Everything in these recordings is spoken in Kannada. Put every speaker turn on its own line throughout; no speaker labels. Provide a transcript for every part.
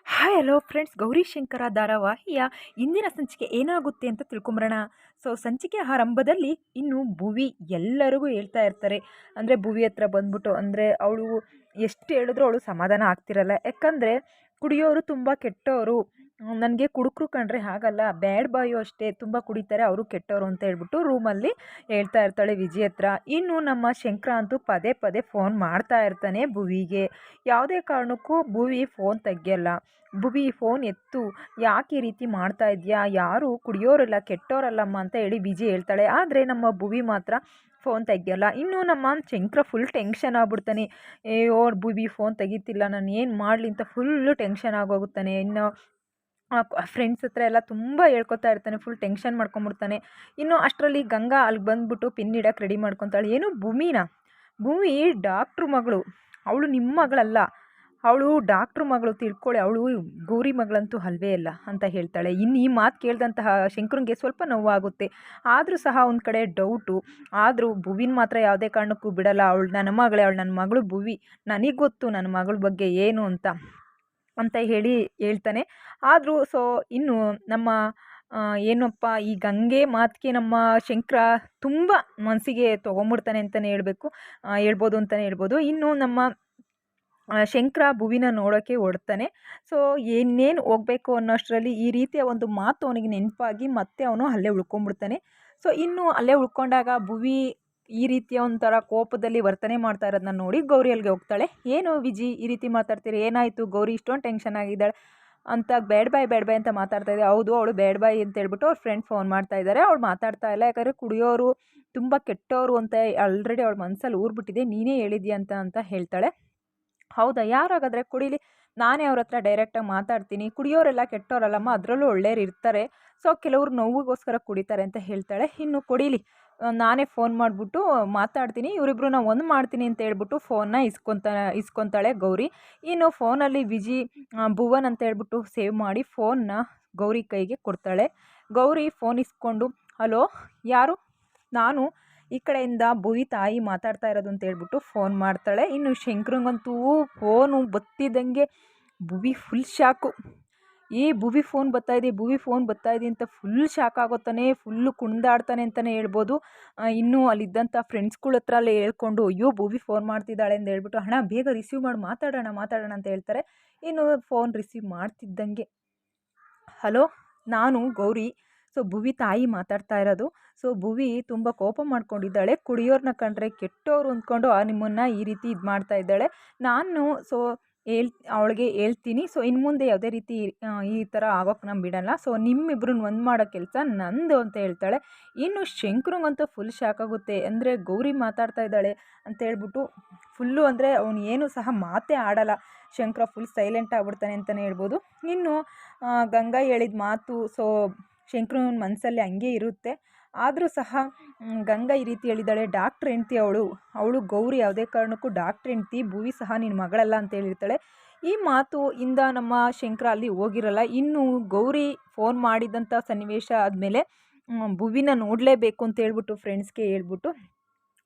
Hi hello friends, Gauri Shankar ಧಾರಾವಾಹಿಯ ಇಂದಿನ ಸಂಚಿಕೆ ಏನಾಗುತ್ತೆ ಅಂತ ತಿಳ್ಕೊಂಬರೋಣ. ಸಂಚಿಕೆ ಆರಂಭದಲ್ಲಿ ಇನ್ನು ಭುವಿ ಎಲ್ಲರಿಗೂ ಹೇಳ್ತಾ ಇರ್ತಾರೆ. ಅಂದರೆ ಭುವಿ ಹತ್ರ ಬಂದ್ಬಿಟ್ಟು ಅಂದರೆ ಅವಳು ಎಷ್ಟು ಹೇಳಿದ್ರು ಅವಳು ಸಮಾಧಾನ ಆಗ್ತಿರಲ್ಲ. ಯಾಕಂದರೆ ಕುಡಿಯೋರು ತುಂಬ ಕೆಟ್ಟವರು, ನನಗೆ ಕುಡುಕರು ಕಂಡ್ರೆ ಆಗಲ್ಲ, ಬ್ಯಾಡ್ ಬಾಯು ಅಷ್ಟೇ ತುಂಬ ಕುಡಿತಾರೆ, ಅವರು ಕೆಟ್ಟವರು ಅಂತ ಹೇಳ್ಬಿಟ್ಟು ರೂಮಲ್ಲಿ ಹೇಳ್ತಾ ಇರ್ತಾಳೆ ವಿಜಯ್ ಹತ್ರ. ಇನ್ನು ನಮ್ಮ ಶಂಕರ ಅಂತೂ ಪದೇ ಪದೇ ಫೋನ್ ಮಾಡ್ತಾ ಇರ್ತಾನೆ ಭುವಿಗೆ. ಯಾವುದೇ ಕಾರಣಕ್ಕೂ ಭುವಿ ಫೋನ್ ತೆಗಿಯಲ್ಲ. ಭುವಿ ಫೋನ್ ಎತ್ತು, ಯಾಕೆ ಈ ರೀತಿ ಮಾಡ್ತಾ ಇದೆಯಾ, ಯಾರು ಕುಡಿಯೋರಲ್ಲ ಕೆಟ್ಟೋರಲ್ಲಮ್ಮ ಅಂತ ಹೇಳಿ ವಿಜಯ್ ಹೇಳ್ತಾಳೆ. ಆದರೆ ನಮ್ಮ ಭುವಿ ಮಾತ್ರ ಫೋನ್ ತೆಗಿಯಲ್ಲ. ಇನ್ನು ನಮ್ಮ ಶಂಕರ ಫುಲ್ ಟೆನ್ಷನ್ ಆಗ್ಬಿಡ್ತಾನೆ. ಅಯ್ಯೋ ಭುವಿ ಫೋನ್ ತೆಗಿತಿಲ್ಲ, ನಾನು ಏನು ಮಾಡಲಿ ಅಂತ ಫುಲ್ಲು ಟೆನ್ಷನ್ ಆಗೋಗುತ್ತಾನೆ. ಇನ್ನು ಫ್ರೆಂಡ್ಸ್ ಹತ್ರ ಎಲ್ಲ ತುಂಬ ಹೇಳ್ಕೊತಾ ಇರ್ತಾನೆ, ಫುಲ್ ಟೆನ್ಷನ್ ಮಾಡ್ಕೊಂಬಿಡ್ತಾನೆ. ಇನ್ನು ಅಷ್ಟರಲ್ಲಿ ಗಂಗಾ ಅಲ್ಲಿ ಬಂದುಬಿಟ್ಟು ಪಿನ್ ಇಡೋಕ್ಕೆ ರೆಡಿ ಮಾಡ್ಕೊತಾಳೆ. ಏನು ಭೂಮಿ ಡಾಕ್ಟ್ರು ಮಗಳು, ಅವಳು ನಿಮ್ಮ ಮಗಳಲ್ಲ, ಅವಳು ಡಾಕ್ಟ್ರು ಮಗಳು ತಿಳ್ಕೊಳ್ಳಿ, ಅವಳು ಗೌರಿ ಮಗಳಂತೂ ಅಲ್ವೇ ಅಲ್ಲ ಅಂತ ಹೇಳ್ತಾಳೆ. ಇನ್ನು ಈ ಮಾತು ಕೇಳಿದಂತಹ ಶಂಕರಂಗೆ ಸ್ವಲ್ಪ ನೋವಾಗುತ್ತೆ. ಆದರೂ ಸಹ ಒಂದು ಕಡೆ ಡೌಟು. ಆದರೂ ಭುವಿನ ಮಾತ್ರ ಯಾವುದೇ ಕಾರಣಕ್ಕೂ ಬಿಡಲ್ಲ. ಅವಳು ನನ್ನ ಮಗಳೇ, ಅವಳು ನನ್ನ ಮಗಳು ಭುವಿ, ನನಗೆ ಗೊತ್ತು ನನ್ನ ಮಗಳ ಬಗ್ಗೆ ಏನು ಅಂತ ಹೇಳಿ ಹೇಳ್ತಾನೆ. ಆದರೂ ಇನ್ನು ನಮ್ಮ ಏನಪ್ಪ ಈ ಗಂಗೆ ಮಾತಿಗೆ ನಮ್ಮ ಶಂಕರ ತುಂಬ ಮನಸ್ಸಿಗೆ ತೊಗೊಂಬಿಡ್ತಾನೆ ಅಂತಲೇ ಹೇಳ್ಬೋದು ಅಂತಲೇ ಹೇಳ್ಬೋದು. ಇನ್ನು ನಮ್ಮ ಶಂಕರ ಭುವಿನ ನೋಡೋಕ್ಕೆ ಹೊರಡ್ತಾನೆ. ಇನ್ನೇನು ಹೋಗಬೇಕು ಅನ್ನೋಷ್ಟರಲ್ಲಿ ಈ ರೀತಿಯ ಒಂದು ಮಾತು ಅವನಿಗೆ ನೆನಪಾಗಿ ಮತ್ತೆ ಅವನು ಅಲ್ಲೇ ಉಳ್ಕೊಂಡ್ಬಿಡ್ತಾನೆ. ಇನ್ನು ಅಲ್ಲೇ ಉಳ್ಕೊಂಡಾಗ ಭುವಿ ಈ ರೀತಿಯ ಒಂಥರ ಕೋಪದಲ್ಲಿ ವರ್ತನೆ ಮಾಡ್ತಾ ಇರೋದನ್ನ ನೋಡಿ ಗೌರಿ ಅಲ್ಲಿಗೆ ಹೋಗ್ತಾಳೆ. ಏನು ವಿಜಿ ಈ ರೀತಿ ಮಾತಾಡ್ತೀರಿ, ಏನಾಯಿತು, ಗೌರಿ ಇಷ್ಟೊಂದು ಟೆನ್ಷನ್ ಆಗಿದ್ದಾಳೆ ಅಂತ ಬ್ಯಾಡ್ ಬಾಯ್ ಅಂತ ಮಾತಾಡ್ತಾ ಇದೆ. ಹೌದು, ಅವಳು ಬ್ಯಾಡ್ ಬಾಯ್ ಅಂತ ಹೇಳ್ಬಿಟ್ಟು ಅವ್ರ ಫ್ರೆಂಡ್ ಫೋನ್ ಮಾಡ್ತಾ ಇದ್ದಾರೆ. ಅವಳು ಮಾತಾಡ್ತಾ ಇಲ್ಲ, ಯಾಕಂದರೆ ಕುಡಿಯೋರು ತುಂಬ ಕೆಟ್ಟವರು ಅಂತ ಆಲ್ರೆಡಿ ಅವಳ ಮನಸ್ಸಲ್ಲಿ ಊರ್ಬಿಟ್ಟಿದೆ, ನೀನೇ ಹೇಳಿದ್ಯಾ ಅಂತ ಹೇಳ್ತಾಳೆ. ಹೌದಾ, ಯಾರಾಗಾದರೆ ಕುಡೀಲಿ, ನಾನೇ ಅವ್ರ ಹತ್ರ ಡೈರೆಕ್ಟಾಗಿ ಮಾತಾಡ್ತೀನಿ, ಕುಡಿಯೋರೆಲ್ಲ ಕೆಟ್ಟೋರಲ್ಲಮ್ಮ, ಅದರಲ್ಲೂ ಒಳ್ಳೆಯವ್ರು ಇರ್ತಾರೆ, ಕೆಲವರು ನೋವಿಗೋಸ್ಕರ ಕುಡಿತಾರೆ ಅಂತ ಹೇಳ್ತಾಳೆ. ಇನ್ನು ಕುಡೀಲಿ, ನಾನೇ ಫೋನ್ ಮಾಡಿಬಿಟ್ಟು ಮಾತಾಡ್ತೀನಿ, ಇವರಿಬ್ರನ್ನ ಒಂದು ಮಾಡ್ತೀನಿ ಅಂತ ಹೇಳ್ಬಿಟ್ಟು ಫೋನ್ನ ಇಸ್ಕೊತಾಳೆ ಗೌರಿ. ಇನ್ನು ಫೋನಲ್ಲಿ ಭುವನ್ ಅಂತ ಹೇಳ್ಬಿಟ್ಟು ಸೇವ್ ಮಾಡಿ ಫೋನ್ನ ಗೌರಿ ಕೈಗೆ ಕೊಡ್ತಾಳೆ. ಗೌರಿ ಫೋನ್ ಇಸ್ಕೊಂಡು, ಹಲೋ ಯಾರು, ನಾನು ಈ ಕಡೆಯಿಂದ ಭುವಿ ತಾಯಿ ಮಾತಾಡ್ತಾ ಇರೋದು ಅಂತ ಹೇಳ್ಬಿಟ್ಟು ಫೋನ್ ಮಾಡ್ತಾಳೆ. ಇನ್ನು ಶಂಕರಂಗಂತೂ ಫೋನು ಬತ್ತಿದ್ದಂಗೆ ಭುವಿ ಫುಲ್ ಶಾಕು. ಭುವಿ ಫೋನ್ ಬರ್ತಾಯಿದೆ ಅಂತ ಫುಲ್ ಶಾಕ್ ಆಗೋತಾನೆ, ಫುಲ್ಲು ಕುಣಿದಾಡ್ತಾನೆ ಅಂತಲೇ ಹೇಳ್ಬೋದು. ಇನ್ನು ಅಲ್ಲಿದ್ದಂಥ ಫ್ರೆಂಡ್ಸ್ಗಳ ಹತ್ರ ಅಲ್ಲೇ ಹೇಳ್ಕೊಂಡು, ಅಯ್ಯೋ ಭುವಿ ಫೋನ್ ಮಾಡ್ತಿದ್ದಾಳೆ ಅಂತ ಹೇಳ್ಬಿಟ್ಟು, ಹಣ ಬೇಗ ರಿಸೀವ್ ಮಾಡಿ ಮಾತಾಡೋಣ ಅಂತ ಹೇಳ್ತಾರೆ. ಇನ್ನು ಫೋನ್ ರಿಸೀವ್ ಮಾಡ್ತಿದ್ದಂಗೆ, ಹಲೋ ನಾನು ಗೌರಿ, ಭುವಿ ತಾಯಿ ಮಾತಾಡ್ತಾ ಇರೋದು. ಭುವಿ ತುಂಬ ಕೋಪ ಮಾಡ್ಕೊಂಡಿದ್ದಾಳೆ, ಕುಡಿಯೋರನ್ನ ಕಂಡ್ರೆ ಕೆಟ್ಟೋರು ಅಂದ್ಕೊಂಡು ನಿಮ್ಮನ್ನು ಈ ರೀತಿ ಇದು ಮಾಡ್ತಾ ಇದ್ದಾಳೆ. ನಾನು ಅವಳಿಗೆ ಹೇಳ್ತೀನಿ, ಇನ್ನು ಮುಂದೆ ಯಾವುದೇ ರೀತಿ ಈ ಥರ ಆಗೋಕ್ಕೆ ನಾನು ಬಿಡೋಲ್ಲ, ನಿಮ್ಮಿಬ್ರನ್ನ ಒಂದು ಮಾಡೋ ಕೆಲಸ ನಂದು ಅಂತ ಹೇಳ್ತಾಳೆ. ಇನ್ನು ಶಂಕರಂಗಂತೂ ಫುಲ್ ಶಾಕ್ ಆಗುತ್ತೆ. ಅಂದರೆ ಗೌರಿ ಮಾತಾಡ್ತಾ ಇದ್ದಾಳೆ ಅಂತ ಹೇಳ್ಬಿಟ್ಟು ಫುಲ್ಲು, ಅಂದರೆ ಅವನು ಏನು ಸಹ ಮಾತೇ ಆಡಲ್ಲ. ಶಂಕರ ಫುಲ್ ಸೈಲೆಂಟ್ ಆಗ್ಬಿಡ್ತಾನೆ ಅಂತಲೇ ಹೇಳ್ಬೋದು. ಇನ್ನು ಗಂಗಾ ಹೇಳಿದ ಮಾತು ಶಂಕರನ ಮನಸ್ಸಲ್ಲಿ ಹಂಗೆ ಇರುತ್ತೆ. ಆದರೂ ಸಹ ಗಂಗಾ ಈ ರೀತಿ ಹೇಳಿದ್ದಾಳೆ, ಡಾಕ್ಟ್ರ್ ಹೆಂಡ್ತಿ ಅವಳು ಗೌರಿ ಯಾವುದೇ ಕಾರಣಕ್ಕೂ ಡಾಕ್ಟ್ರ್ ಹೆಂಡ್ತಿ, ಭುವಿ ಸಹ ನಿನ್ನ ಮಗಳಲ್ಲ ಅಂತ ಹೇಳಿರ್ತಾಳೆ. ಈ ಮಾತು ಇಂದ ನಮ್ಮ ಶಂಕರ ಅಲ್ಲಿ ಹೋಗಿರಲ್ಲ. ಇನ್ನು ಗೌರಿ ಫೋನ್ ಮಾಡಿದಂಥ ಸನ್ನಿವೇಶ ಆದಮೇಲೆ ಭುವಿನ ನೋಡಲೇಬೇಕು ಅಂತ ಹೇಳ್ಬಿಟ್ಟು ಫ್ರೆಂಡ್ಸ್ಗೆ ಹೇಳ್ಬಿಟ್ಟು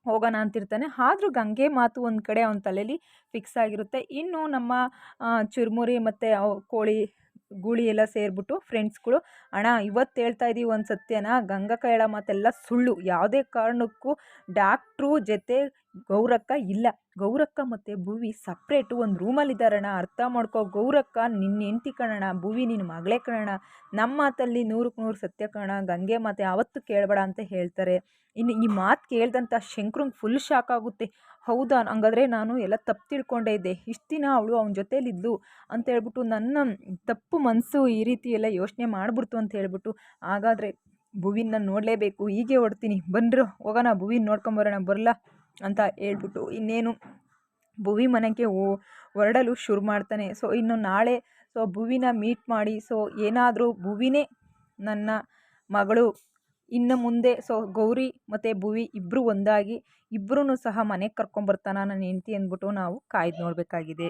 ಹೋಗೋಣ ಅಂತಿರ್ತಾನೆ. ಆದರೂ ಗಂಗೆ ಮಾತು ಒಂದು ಕಡೆ ಅವನ ತಲೆಯಲ್ಲಿ ಫಿಕ್ಸ್ ಆಗಿರುತ್ತೆ. ಇನ್ನು ನಮ್ಮ ಚುರುಮುರಿ ಮತ್ತು ಕೋಳಿ ಗೂಳಿ ಎಲ್ಲ ಸೇರಿಬಿಟ್ಟು ಫ್ರೆಂಡ್ಸ್ಗಳು, ಅಣ್ಣ ಇವತ್ತು ಹೇಳ್ತಾ ಇದ್ದೀವಿ ಒಂದು ಸತ್ಯನ, ಗಂಗಾ ಹೇಳೋ ಮಾತೆಲ್ಲ ಸುಳ್ಳು, ಯಾವುದೇ ಕಾರಣಕ್ಕೂ ಡಾಕ್ಟ್ರು ಜೊತೆ ಗೌರಕ್ಕ ಇಲ್ಲ, ಗೌರಕ್ಕ ಮತ್ತು ಭುವಿ ಸಪ್ರೇಟು ಒಂದು ರೂಮಲ್ಲಿದ್ದಾರಣ್ಣ, ಅರ್ಥ ಮಾಡ್ಕೋ, ಗೌರಕ್ಕ ನಿನ್ನ ಹೆಂಡ್ತಿ ಕಣಣ್ಣ, ಭುವಿ ನಿನ್ನ ಮಗಳೇ ಕಣಣ್ಣ, ನಮ್ಮ ಮಾತಲ್ಲಿ 100ಕ್ಕೆ 100 ಸತ್ಯ ಕಣ, ಗಂಗೆ ಮಾತೆ ಯಾವತ್ತೂ ಕೇಳಬೇಡ ಅಂತ ಹೇಳ್ತಾರೆ. ಇನ್ನು ಈ ಮಾತು ಕೇಳಿದಂಥ ಶಂಕರಂಗೆ ಫುಲ್ ಶಾಕ್ ಆಗುತ್ತೆ. ಹೌದಾ, ಹಂಗಾದ್ರೆ ನಾನು ಎಲ್ಲ ತಪ್ಪು ತಿಳ್ಕೊಂಡೇ ಇದ್ದೆ, ಇಷ್ಟು ದಿನ ಅವಳು ಅವನ ಜೊತೇಲಿದ್ಲು ಅಂತ ಹೇಳ್ಬಿಟ್ಟು ನನ್ನ ತಪ್ಪು ಮನಸ್ಸು ಈ ರೀತಿ ಎಲ್ಲ ಯೋಚನೆ ಮಾಡಿಬಿಡ್ತು ಅಂತ ಹೇಳ್ಬಿಟ್ಟು, ಹಾಗಾದರೆ ಭುವಿನ ನೋಡಲೇಬೇಕು, ಹೀಗೆ ಹೊಡ್ತೀನಿ, ಬನ್ನಿರು ಹೋಗೋಣ ಭುವಿನ ನೋಡ್ಕೊಂಬರೋಣ ಬರಲ್ಲ ಅಂತ ಹೇಳ್ಬಿಟ್ಟು ಇನ್ನೇನು ಭುವಿ ಮನೆಗೆ ಹೊರಡಲು ಶುರು ಮಾಡ್ತಾನೆ. ಇನ್ನು ನಾಳೆ ಭುವಿನ ಮೀಟ್ ಮಾಡಿ, ಏನಾದರೂ ಭುವಿನೇ ನನ್ನ ಮಗಳು ಇನ್ನು ಮುಂದೆ ಗೌರಿ ಮತ್ತು ಭುವಿ ಇಬ್ಬರು ಒಂದಾಗಿ ಇಬ್ಬರೂ ಸಹ ಮನೆಗೆ ಕರ್ಕೊಂಬರ್ತಾನ ನನ್ನ ಹೆಂಡ್ತಿ ಅಂದ್ಬಿಟ್ಟು ನಾವು ಕಾಯ್ದು ನೋಡಬೇಕಾಗಿದೆ.